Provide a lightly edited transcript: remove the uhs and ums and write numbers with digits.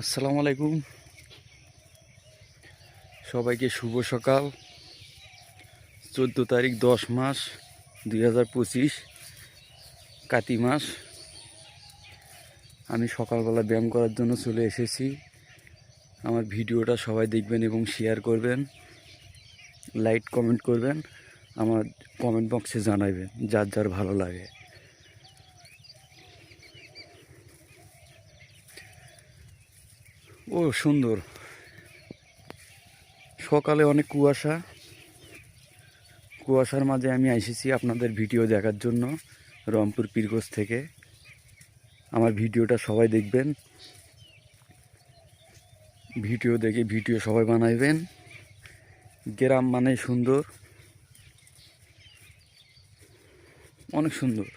আসসালামু আলাইকুম, সবাইকে শুভ সকাল। 14 তারিখ 10 মাস 2025 কাতি মাস। আমি সকালবেলা ব্যায়াম করার জন্য চলে এসেছি। আমার ভিডিওটা সবাই দেখবেন এবং শেয়ার করবেন, লাইক কমেন্ট করবেন, আমার কমেন্ট বক্সে জানাবেন যার যার ভালো লাগে। ও সুন্দর, সকালে অনেক কুয়াশার মাঝে আমি এসেছি আপনাদের ভিডিও দেখার জন্য রংপুর পীরগঞ্জ থেকে। আমার ভিডিওটা সবাই দেখবেন, ভিডিও দেখে ভিডিও সবাই বানাইবেন। গ্রাম মানে সুন্দর, অনেক সুন্দর।